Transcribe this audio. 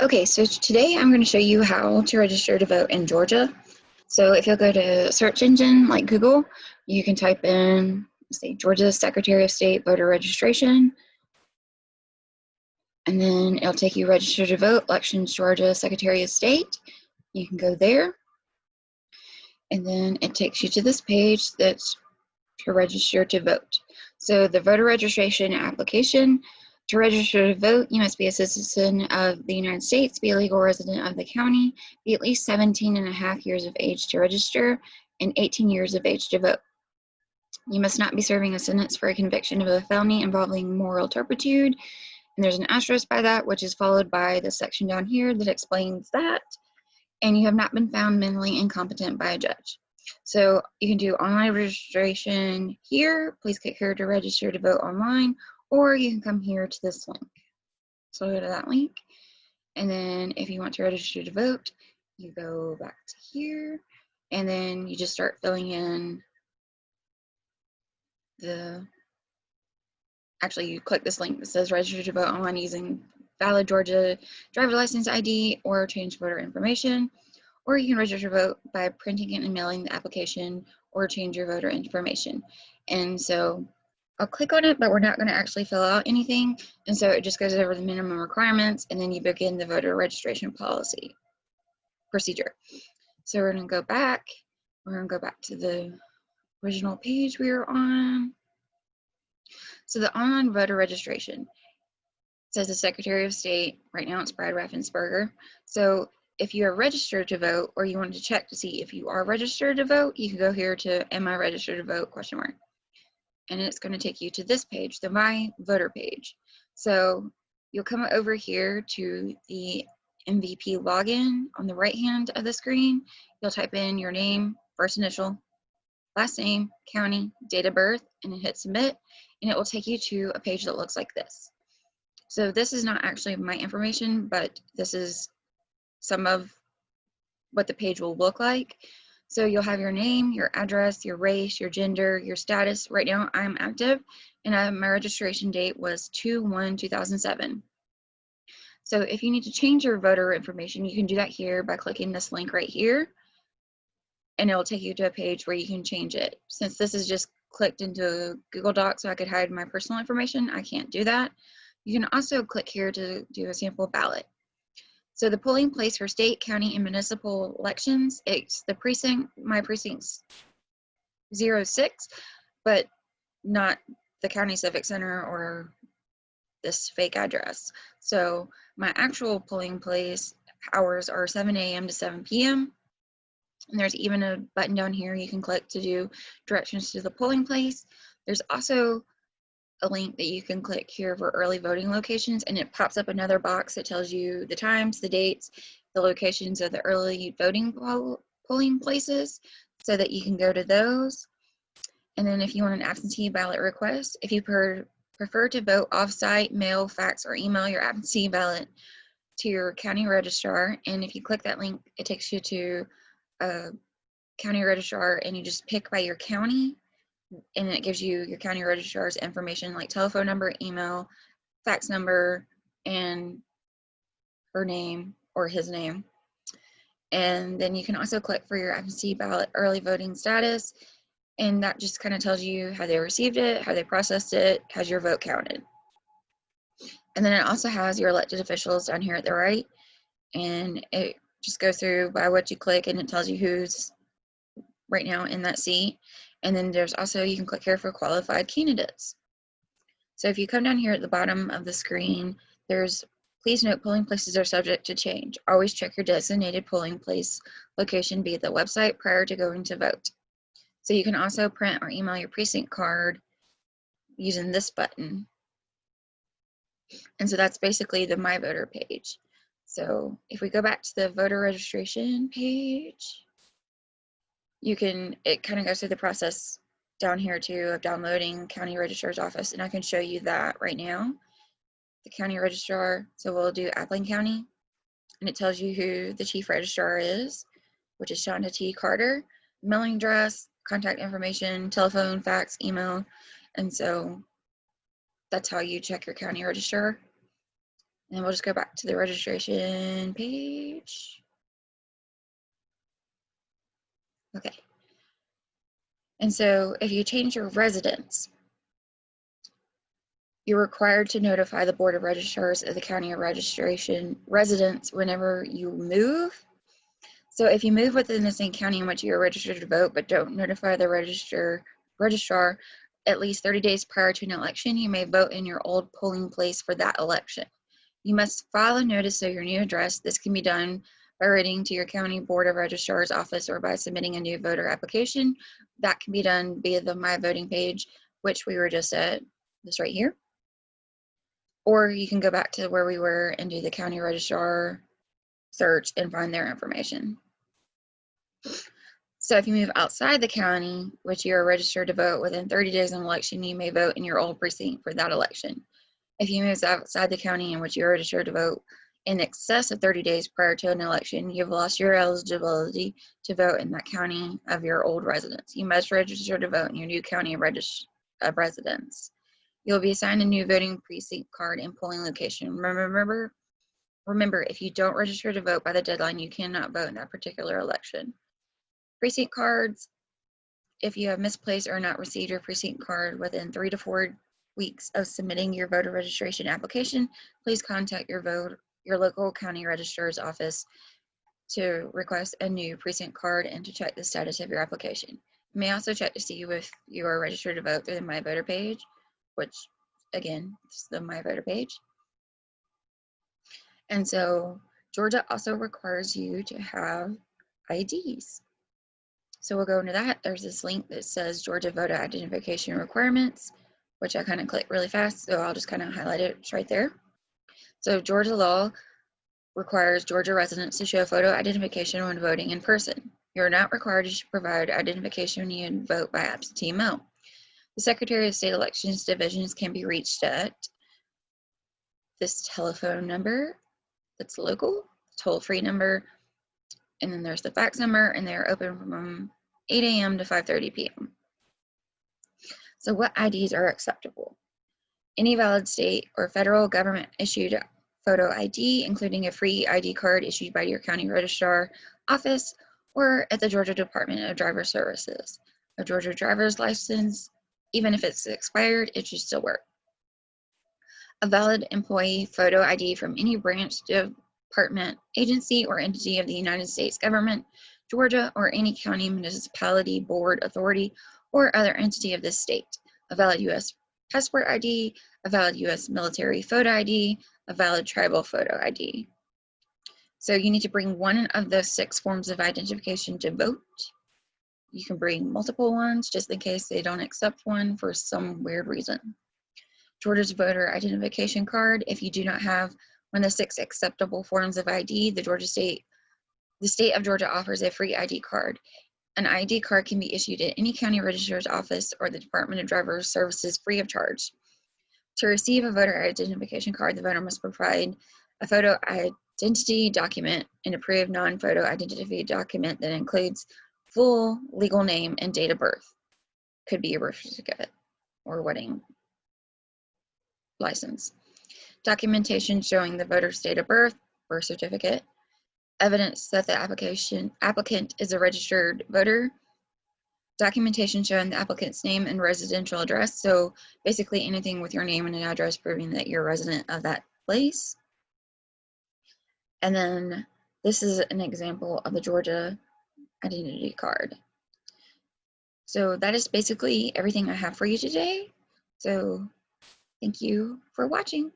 Okay, so today I'm going to show you how to register to vote in Georgia. So if you'll go to search engine like Google, you can type in, say, Georgia Secretary of State voter registration, and then it'll take you register to vote, elections, Georgia Secretary of State. You can go there, and then it takes you to this page that's to register to vote. So the voter registration application. To register to vote, you must be a citizen of the United States, be a legal resident of the county, be at least 17 and a half years of age to register, and 18 years of age to vote. You must not be serving a sentence for a conviction of a felony involving moral turpitude, and there's an asterisk by that, which is followed by the section down here that explains that, and you have not been found mentally incompetent by a judge. So you can do online registration here. Please click here to register to vote online, or you can come here to this link. So go to that link, and then if you want to register to vote, you go back to here, and then you just start filling in actually you click this link that says register to vote online using valid Georgia driver's license ID or change voter information, or you can register to vote by printing it and mailing the application or change your voter information. And so I'll click on it, but we're not going to actually fill out anything. And so it just goes over the minimum requirements, and then you begin the voter registration procedure. So we're going to go back. We're going to go back to the original page we were on. So the online voter registration says the Secretary of State. Right now it's Brad Raffensperger. So if you are registered to vote, or you wanted to check to see if you are registered to vote, you can go here to Am I registered to vote ? And it's going to take you to this page, the My Voter page. So you'll come over here to the MVP login on the right hand of the screen. You'll type in your name, first initial, last name, county, date of birth, and then hit submit, and it will take you to a page that looks like this. So this is not actually my information, but this is some of what the page will look like. So you'll have your name, your address, your race, your gender, your status. Right now I'm active, and my registration date was 2/1/2007. So if you need to change your voter information, you can do that here by clicking this link right here, and it will take you to a page where you can change it. Since this is just clicked into Google Docs so I could hide my personal information, I can't do that. You can also click here to do a sample ballot. So the polling place for state, county, and municipal elections, it's the precinct, my precinct's 06, but not the county civic center or this fake address. So my actual polling place hours are 7 a.m. to 7 p.m. And there's even a button down here you can click to do directions to the polling place. There's also a link that you can click here for early voting locations, and it pops up another box that tells you the times, the dates, the locations of the early voting polling places, so that you can go to those. And then if you want an absentee ballot request, if you prefer to vote off-site, mail, fax, or email your absentee ballot to your county registrar, and if you click that link, it takes you to a county registrar, and you just pick by your county, and it gives you your county registrar's information like telephone number, email, fax number, and her name or his name. And then you can also click for your absentee ballot early voting status, and that just kind of tells you how they received it, how they processed it, has your vote counted. And then it also has your elected officials down here at the right, and it just goes through by what you click, and it tells you who's right now in that seat. And then there's also, you can click here for qualified candidates. So if you come down here at the bottom of the screen, there's, please note polling places are subject to change. Always check your designated polling place location via the website prior to going to vote. So you can also print or email your precinct card using this button. And so that's basically the My Voter page. So if we go back to the voter registration page, it kind of goes through the process down here too of downloading county registrar's office, and I can show you that right now. The county registrar, so we'll do Appling County, and it tells you who the chief registrar is, which is Shonda T. Carter, mailing address, contact information, telephone, fax, email, and so that's how you check your county registrar. And we'll just go back to the registration page. Okay. And so if you change your residence, you're required to notify the Board of Registrars of the county of registration residence whenever you move. So if you move within the same county in which you are registered to vote but don't notify the registrar at least 30 days prior to an election, you may vote in your old polling place for that election. You must file a notice of your new address. This can be done by writing to your county Board of Registrar's office or by submitting a new voter application. That can be done via the My Voting page, which we were just at, this right here. Or you can go back to where we were and do the county registrar search and find their information. So if you move outside the county, which you are registered to vote within 30 days of an election, you may vote in your old precinct for that election. If you move outside the county in which you are registered to vote in excess of 30 days prior to an election, you've lost your eligibility to vote in that county of your old residence. You must register to vote in your new county of residence. You'll be assigned a new voting precinct card and polling location. Remember, if you don't register to vote by the deadline, you cannot vote in that particular election. Precinct cards, if you have misplaced or not received your precinct card within 3 to 4 weeks of submitting your voter registration application, please contact your local county registrar's office to request a new precinct card and to check the status of your application. You may also check to see if you are registered to vote through the My Voter page, which again is the My Voter page. And so Georgia also requires you to have IDs. So we'll go into that. There's this link that says Georgia voter identification requirements, which I kind of click really fast, so I'll just kind of highlight it. It's right there. So Georgia law requires Georgia residents to show photo identification when voting in person. You're not required to provide identification when you vote by absentee mail. The Secretary of State Elections Divisions can be reached at this telephone number that's local, toll-free number, and then there's the fax number, and they're open from 8 a.m. to 5:30 p.m. So what IDs are acceptable? Any valid state or federal government issued photo ID, including a free ID card issued by your county registrar office or at the Georgia Department of Driver Services. A Georgia driver's license, even if it's expired, it should still work. A valid employee photo ID from any branch, department, agency, or entity of the United States government, Georgia, or any county, municipality, board, authority, or other entity of this state. A valid U.S. passport ID, a valid U.S. military photo ID, a valid tribal photo ID. So you need to bring one of the 6 forms of identification to vote. You can bring multiple ones just in case they don't accept one for some weird reason. Georgia's voter identification card. If you do not have one of the 6 acceptable forms of ID, the state of Georgia offers a free ID card. An ID card can be issued at any county registrar's office or the Department of Driver Services free of charge. To receive a voter identification card, the voter must provide a photo identity document, an approved non-photo identity document that includes full legal name and date of birth. Could be a birth certificate or wedding license. Documentation showing the voter's date of birth certificate, evidence that the applicant is a registered voter, documentation showing the applicant's name and residential address, so basically anything with your name and an address proving that you're a resident of that place. And then this is an example of the Georgia identity card. So that is basically everything I have for you today. So thank you for watching.